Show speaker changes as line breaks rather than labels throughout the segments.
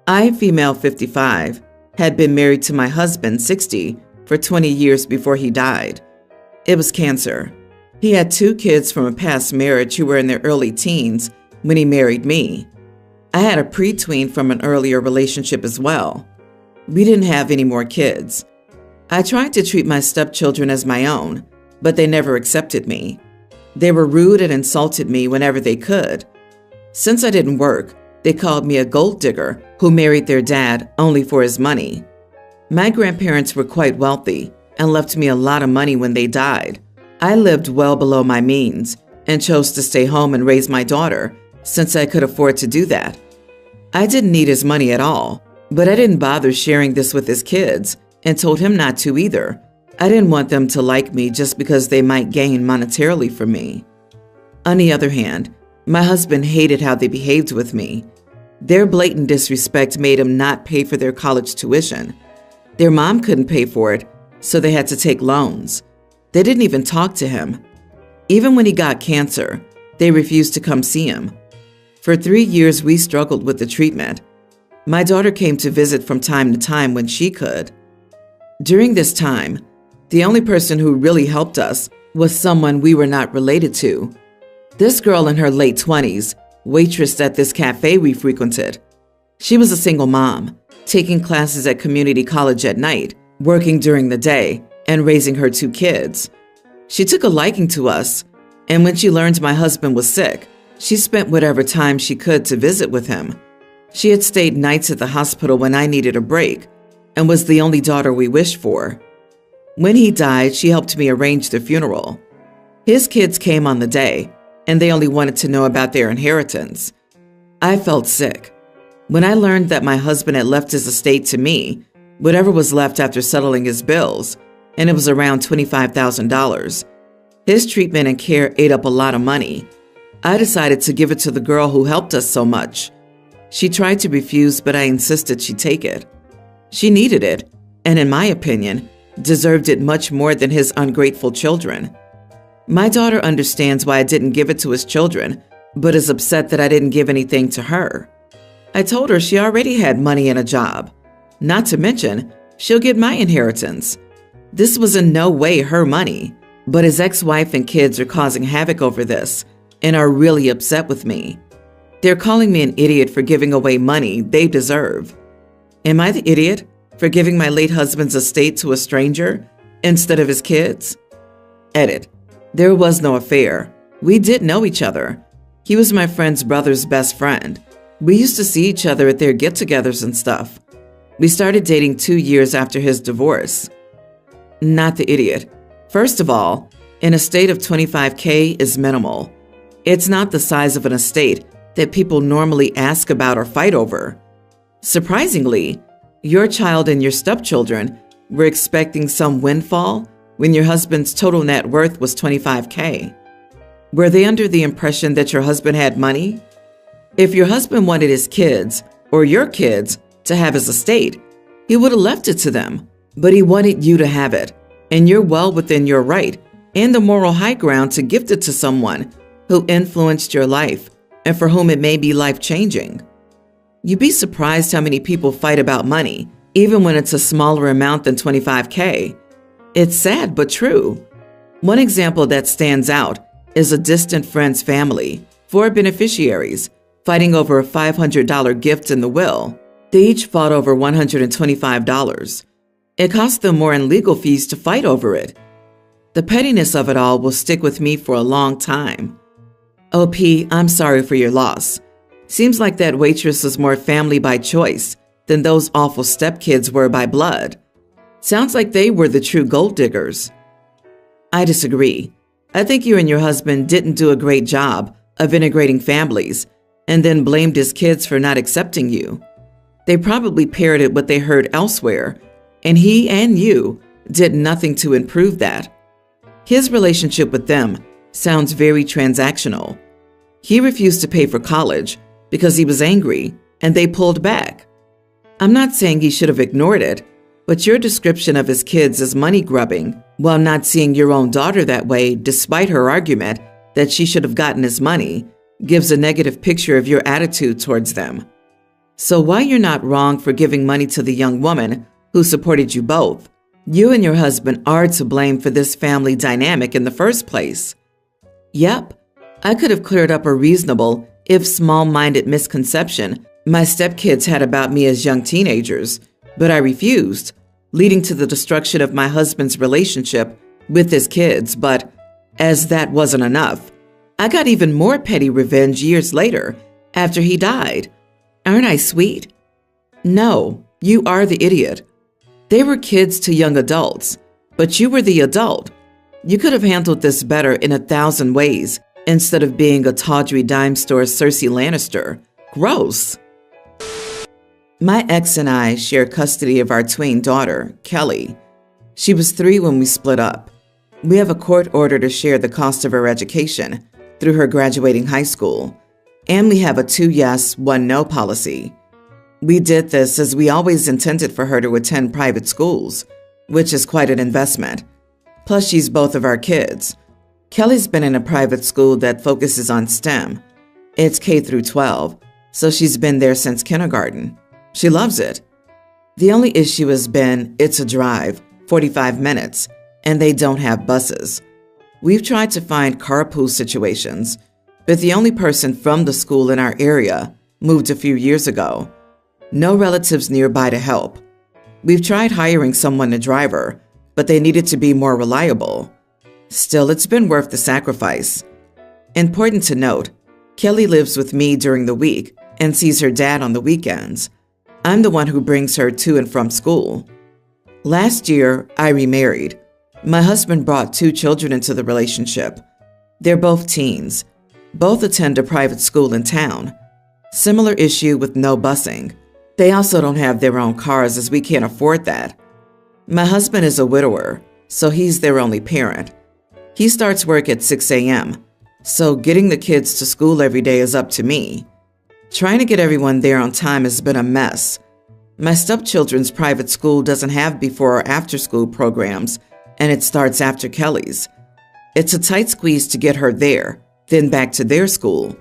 I, female 55, had been married to my husband, 60, for 20 years before he died. It was cancer. He had 2 kids from a past marriage who were in their early teens when he married me. I had a pre-tween from an earlier relationship as well. We didn't have any more kids. I tried to treat my stepchildren as my own, but they never accepted me. They were rude and insulted me whenever they could. Since I didn't work, they called me a gold digger who married their dad only for his money. My grandparents were quite wealthy and left me a lot of money when they died. I lived well below my means and chose to stay home and raise my daughter since I could afford to do that. I didn't need his money at all, but I didn't bother sharing this with his kids and told him not to either. I didn't want them to like me just because they might gain monetarily from me. On the other hand, my husband hated how they behaved with me. Their blatant disrespect made him not pay for their college tuition. Their mom couldn't pay for it, so they had to take loans. They didn't even talk to him. Even when he got cancer, they refused to come see him. For 3 years, we struggled with the treatment. My daughter came to visit from time to time when she could. During this time, the only person who really helped us was someone we were not related to. This girl in her late 20s waitressed at this cafe we frequented. She was a single mom, taking classes at community college at night, working during the day, and raising her 2 kids. She took a liking to us, and when she learned my husband was sick, she spent whatever time she could to visit with him. She had stayed nights at the hospital when I needed a break, and was the only daughter we wished for. When he died, she helped me arrange the funeral. His kids came on the day, and they only wanted to know about their inheritance. I felt sick. When I learned that my husband had left his estate to me, whatever was left after settling his bills, and it was around $25,000. His treatment and care ate up a lot of money. I decided to give it to the girl who helped us so much. She tried to refuse, but I insisted she take it. She needed it, and in my opinion, deserved it much more than his ungrateful children. My daughter understands why I didn't give it to his children, but is upset that I didn't give anything to her. I told her she already had money and a job. Not to mention, she'll get my inheritance. This was in no way her money, but his ex-wife and kids are causing havoc over this and are really upset with me. They're calling me an idiot for giving away money they deserve. Am I the idiot for giving my late husband's estate to a stranger instead of his kids? Edit. There was no affair. We did know each other. He was my friend's brother's best friend. We used to see each other at their get-togethers and stuff. We started dating 2 years after his divorce. Not the idiot. First of all, an estate of $25K is minimal. It's not the size of an estate that people normally ask about or fight over. Surprisingly, your child and your stepchildren were expecting some windfall when your husband's total net worth was $25K. Were they under the impression that your husband had money? If your husband wanted his kids, or your kids, to have his estate, he would have left it to them, but he wanted you to have it, and you're well within your right and the moral high ground to gift it to someone who influenced your life and for whom it may be life-changing. You'd be surprised how many people fight about money, even when it's a smaller amount than $25K. It's sad but true. One example that stands out is a distant friend's family, 4 beneficiaries, fighting over a $500 gift in the will. They each fought over $125. It cost them more in legal fees to fight over it. The pettiness of it all will stick with me for a long time. OP, I'm sorry for your loss. Seems like that waitress was more family by choice than those awful stepkids were by blood. Sounds like they were the true gold diggers. I disagree. I think you and your husband didn't do a great job of integrating families and then blamed his kids for not accepting you. They probably parroted what they heard elsewhere, and he and you did nothing to improve that. His relationship with them sounds very transactional. He refused to pay for college because he was angry, and they pulled back. I'm not saying he should have ignored it, but your description of his kids as money grubbing, while not seeing your own daughter that way despite her argument that she should have gotten his money, gives a negative picture of your attitude towards them. So while you're not wrong for giving money to the young woman who supported you both, you and your husband are to blame for this family dynamic in the first place. Yep, I could have cleared up a reasonable, if small-minded misconception my stepkids had about me as young teenagers, but I refused, leading to the destruction of my husband's relationship with his kids. But as that wasn't enough, I got even more petty revenge years later after he died. Aren't I sweet? No, you are the idiot. They were kids to young adults, but you were the adult. You could have handled this better in 1,000 ways instead of being a tawdry dime store Cersei Lannister. Gross. My ex and I share custody of our tween daughter, Kelly. She was 3 when we split up. We have a court order to share the cost of her education through her graduating high school, and we have a 2 yes, 1 no policy. We did this as we always intended for her to attend private schools, which is quite an investment. Plus, she's both of our kids. Kelly's been in a private school that focuses on STEM. It's K through 12, so she's been there since kindergarten. She loves it. The only issue has been it's a drive, 45 minutes, and they don't have buses. We've tried to find carpool situations, but the only person from the school in our area moved a few years ago. No relatives nearby to help. We've tried hiring someone to drive her, but they needed to be more reliable. Still, it's been worth the sacrifice. Important to note, Kelly lives with me during the week and sees her dad on the weekends. I'm the one who brings her to and from school. Last year, I remarried. My husband brought 2 children into the relationship. They're both teens. Both attend a private school in town. Similar issue with no busing. They also don't have their own cars as we can't afford that. My husband is a widower, so he's their only parent. He starts work at 6 a.m., so getting the kids to school every day is up to me. Trying to get everyone there on time has been a mess. My stepchildren's private school doesn't have before or after school programs, and it starts after Kelly's. It's a tight squeeze to get her there, then back to their school.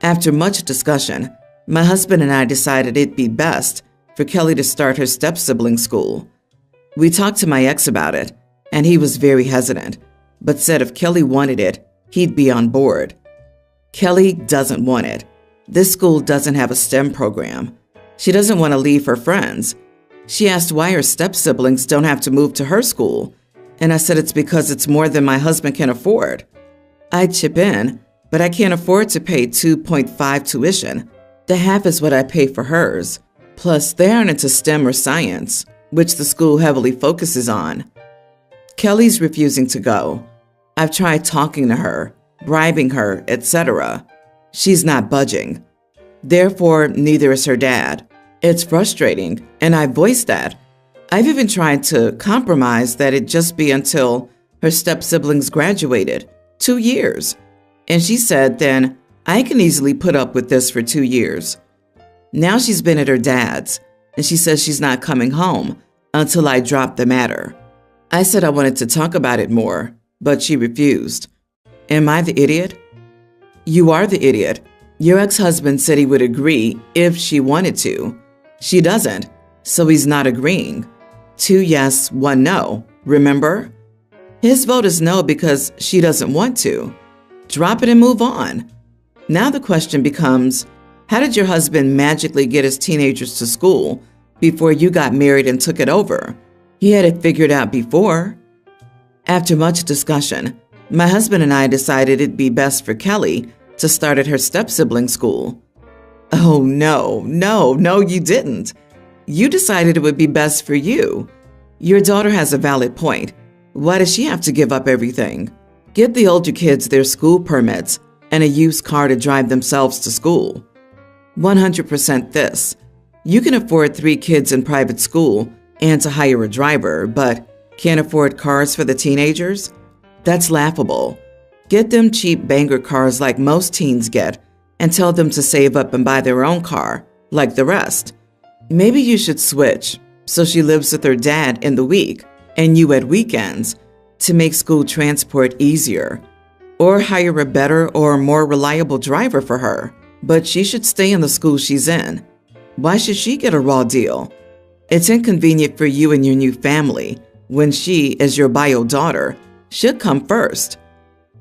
After much discussion, my husband and I decided it'd be best for Kelly to start her step-sibling school. We talked to my ex about it, and he was very hesitant, but said if Kelly wanted it, he'd be on board. Kelly doesn't want it. This school doesn't have a STEM program. She doesn't want to leave her friends. She asked why her step-siblings don't have to move to her school, and I said it's because it's more than my husband can afford. I'd chip in, but I can't afford to pay 2.5 tuition. The half is what I pay for hers. Plus, they aren't into STEM or science, which the school heavily focuses on. Kelly's refusing to go. I've tried talking to her, bribing her, etc. She's not budging. Therefore, neither is her dad. It's frustrating, and I voiced that. I've even tried to compromise that it just be until her step-siblings graduated, 2 years. And she said, then I can easily put up with this for 2 years. Now she's been at her dad's, and she says she's not coming home until I drop the matter. I said I wanted to talk about it more, but she refused. Am I the idiot? You are the idiot. Your ex-husband said he would agree if she wanted to. She doesn't, so he's not agreeing. 2 yes, 1 no, remember? His vote is no because she doesn't want to. Drop it and move on. Now the question becomes, how did your husband magically get his teenagers to school before you got married and took it over? He had it figured out before. After much discussion, my husband and I decided it'd be best for Kelly to start at her step-sibling school. Oh, no, you didn't. You decided it would be best for you. Your daughter has a valid point. Why does she have to give up everything? Get the older kids their school permits and a used car to drive themselves to school. 100% this. You can afford 3 kids in private school and to hire a driver, but can't afford cars for the teenagers? That's laughable. Get them cheap banger cars like most teens get and tell them to save up and buy their own car, like the rest. Maybe you should switch so she lives with her dad in the week and you at weekends to make school transport easier. Or hire a better or more reliable driver for her, but she should stay in the school she's in. Why should she get a raw deal? It's inconvenient for you and your new family when she, as your bio daughter, should come first.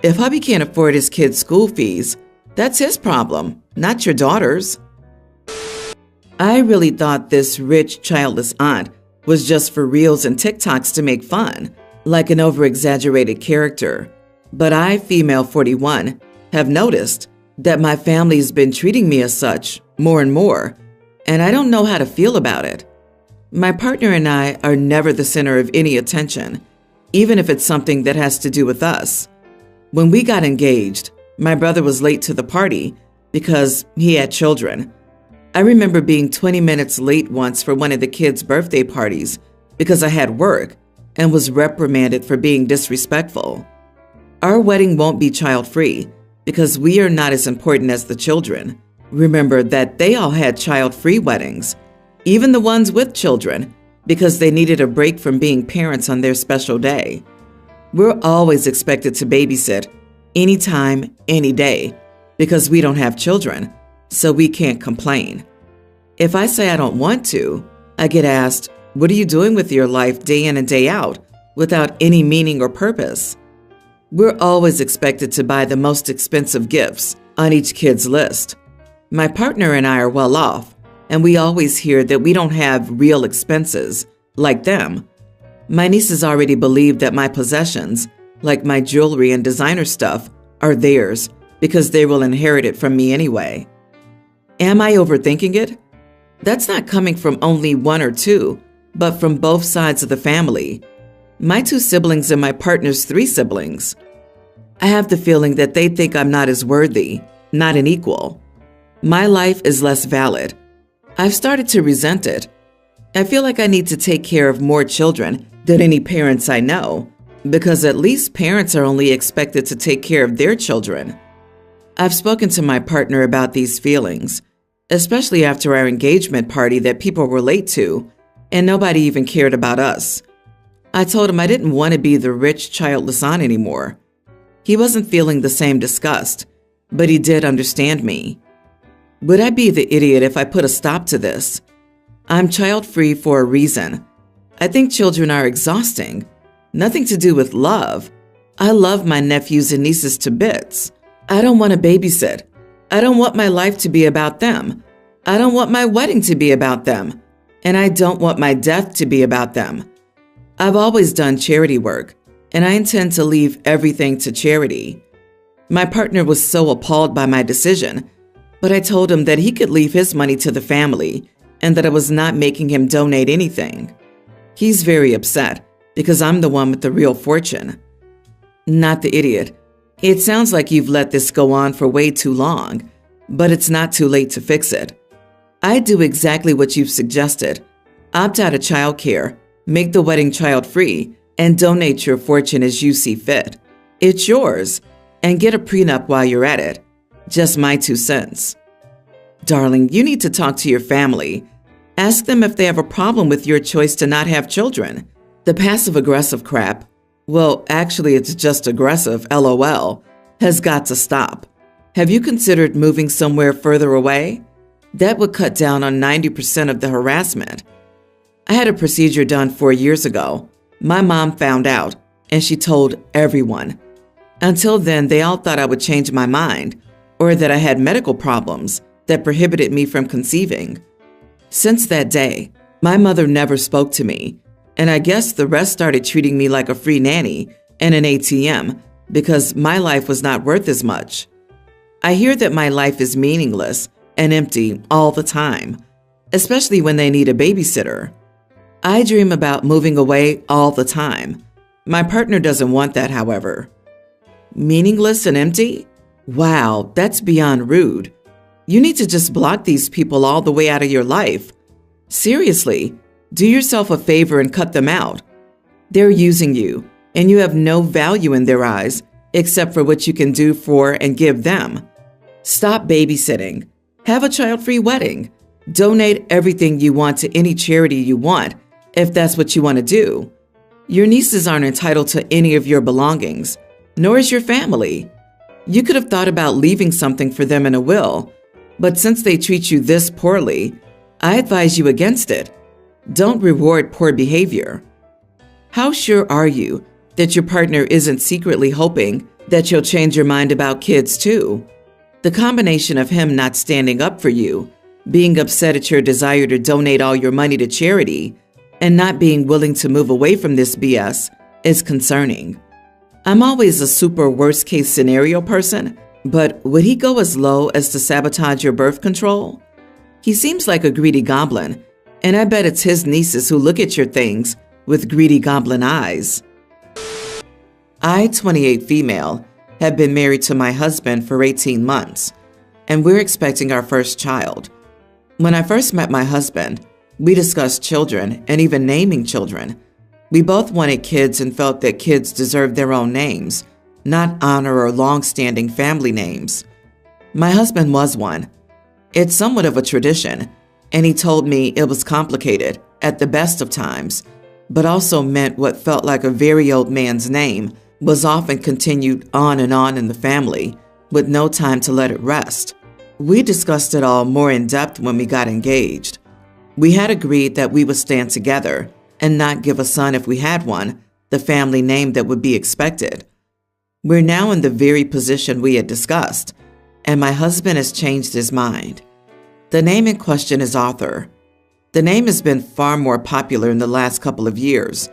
If hubby can't afford his kids' school fees, that's his problem, not your daughter's. I really thought this rich, childless aunt was just for reels and TikToks to make fun, like an over-exaggerated character. But I, female 41, have noticed that my family has been treating me as such more and more, and I don't know how to feel about it. My partner and I are never the center of any attention, even if it's something that has to do with us. When we got engaged, my brother was late to the party because he had children. I remember being 20 minutes late once for one of the kids' birthday parties because I had work and was reprimanded for being disrespectful. Our wedding won't be child-free because we are not as important as the children. Remember that they all had child-free weddings, even the ones with children, because they needed a break from being parents on their special day. We're always expected to babysit anytime, any day, because we don't have children, so we can't complain. If I say I don't want to, I get asked, "What are you doing with your life day in and day out without any meaning or purpose?" We're always expected to buy the most expensive gifts on each kid's list. My partner and I are well off, and we always hear that we don't have real expenses like them. My nieces already believe that my possessions, like my jewelry and designer stuff, are theirs because they will inherit it from me anyway. Am I overthinking it? That's not coming from only one or two, but from both sides of the family. My 2 siblings and my partner's 3 siblings. I have the feeling that they think I'm not as worthy, not an equal. My life is less valid. I've started to resent it. I feel like I need to take care of more children than any parents I know, because at least parents are only expected to take care of their children. I've spoken to my partner about these feelings, especially after our engagement party that people were late to, and nobody even cared about us. I told him I didn't want to be the rich, childless aunt anymore. He wasn't feeling the same disgust, but he did understand me. Would I be the idiot if I put a stop to this? I'm child-free for a reason. I think children are exhausting. Nothing to do with love. I love my nephews and nieces to bits. I don't want to babysit. I don't want my life to be about them. I don't want my wedding to be about them. And I don't want my death to be about them. I've always done charity work, and I intend to leave everything to charity. My partner was so appalled by my decision, but I told him that he could leave his money to the family and that I was not making him donate anything. He's very upset because I'm the one with the real fortune. Not the idiot. It sounds like you've let this go on for way too long, but it's not too late to fix it. I'd do exactly what you've suggested. Opt out of childcare, make the wedding child-free, and donate your fortune as you see fit. It's yours, and get a prenup while you're at it. Just my 2 cents. Darling, you need to talk to your family. Ask them if they have a problem with your choice to not have children. The passive-aggressive crap, well, actually it's just aggressive, LOL, has got to stop. Have you considered moving somewhere further away? That would cut down on 90% of the harassment. I had a procedure done 4 years ago. My mom found out, and she told everyone. Until then, they all thought I would change my mind, or that I had medical problems that prohibited me from conceiving. Since that day, my mother never spoke to me, and I guess the rest started treating me like a free nanny and an ATM because my life was not worth as much. I hear that my life is meaningless and empty all the time, especially when they need a babysitter. I dream about moving away all the time. My partner doesn't want that, however. Meaningless and empty? Wow, that's beyond rude. You need to just block these people all the way out of your life. Seriously, do yourself a favor and cut them out. They're using you, and you have no value in their eyes except for what you can do for and give them. Stop babysitting. Have a child-free wedding. Donate everything you want to any charity you want, if that's what you want to do. Your nieces aren't entitled to any of your belongings, nor is your family. You could have thought about leaving something for them in a will, but since they treat you this poorly, I advise you against it. Don't reward poor behavior. How sure are you that your partner isn't secretly hoping that you'll change your mind about kids too? The combination of him not standing up for you, being upset at your desire to donate all your money to charity, and not being willing to move away from this BS is concerning. I'm always a super worst case scenario person, but would he go as low as to sabotage your birth control? He seems like a greedy goblin, and I bet it's his nieces who look at your things with greedy goblin eyes. I, 28 female, have been married to my husband for 18 months, and we're expecting our first child. When I first met my husband, we discussed children and even naming children. We both wanted kids and felt that kids deserved their own names, not honor or long-standing family names. My husband was one. It's somewhat of a tradition, and he told me it was complicated at the best of times, but also meant what felt like a very old man's name was often continued on in the family, with no time to let it rest. We discussed it all more in depth when we got engaged. We had agreed that we would stand together and not give a son, if we had one, the family name that would be expected. We're now in the very position we had discussed, and my husband has changed his mind. The name in question is Arthur. The name has been far more popular in the last couple of years,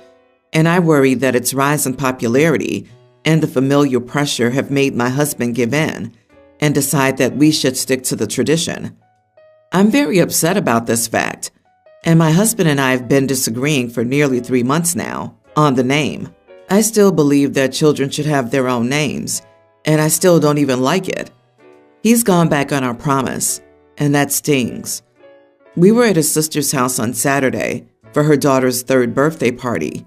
and I worry that its rise in popularity and the familial pressure have made my husband give in and decide that we should stick to the tradition. I'm very upset about this fact, and my husband and I have been disagreeing for nearly 3 months now on the name. I still believe that children should have their own names, and I still don't even like it. He's gone back on our promise, and that stings. We were at his sister's house on Saturday for her daughter's 3rd birthday party.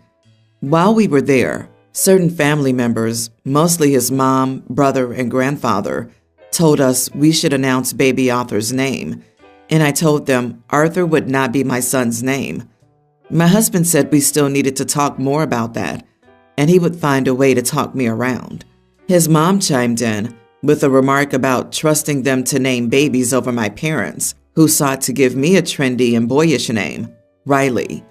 While we were there, certain family members, mostly his mom, brother, and grandfather, told us we should announce baby Arthur's name, and I told them Arthur would not be my son's name. My husband said we still needed to talk more about that, and he would find a way to talk me around. His mom chimed in with a remark about trusting them to name babies over my parents, who sought to give me a trendy and boyish name, Riley.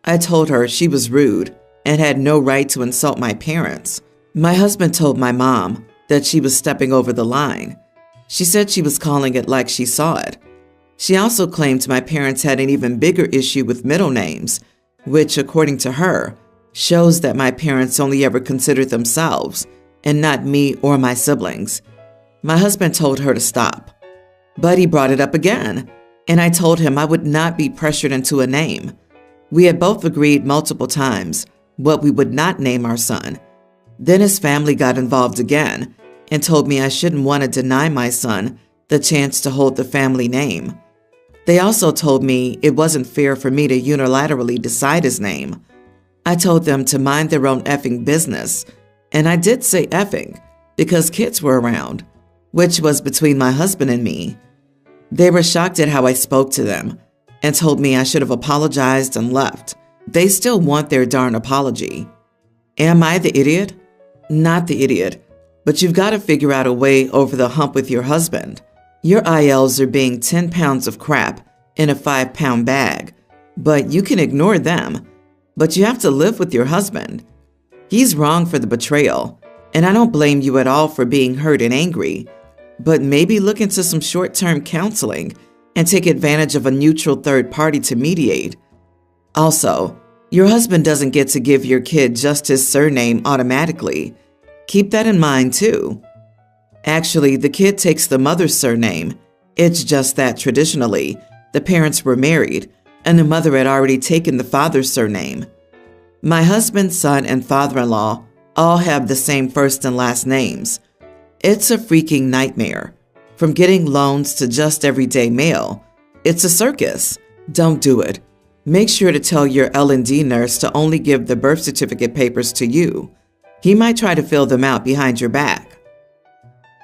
I told her she was rude and had no right to insult my parents. My husband told my mom that she was stepping over the line. She said she was calling it like she saw it. She also claimed my parents had an even bigger issue with middle names, which, according to her, shows that my parents only ever considered themselves and not me or my siblings. My husband told her to stop, but he brought it up again, and I told him I would not be pressured into a name. We had both agreed multiple times what we would not name our son. Then his family got involved again and told me I shouldn't want to deny my son the chance to hold the family name. They also told me it wasn't fair for me to unilaterally decide his name. I told them to mind their own effing business, and I did say effing because kids were around, which was between my husband and me. They were shocked at how I spoke to them and told me I should have apologized and left. They still want their darn apology. Am I the idiot? Not the idiot, but you've got to figure out a way over the hump with your husband. Your ILs are being 10 pounds of crap in a 5-pound bag, but you can ignore them. But you have to live with your husband. He's wrong for the betrayal, and I don't blame you at all for being hurt and angry, but maybe look into some short-term counseling and take advantage of a neutral third party to mediate. Also, your husband doesn't get to give your kid just his surname automatically. Keep that in mind too. Actually, the kid takes the mother's surname. It's just that traditionally, the parents were married and the mother had already taken the father's surname. My husband, son, and father-in-law all have the same first and last names. It's a freaking nightmare. From getting loans to just everyday mail, it's a circus. Don't do it. Make sure to tell your L&D nurse to only give the birth certificate papers to you. He might try to fill them out behind your back.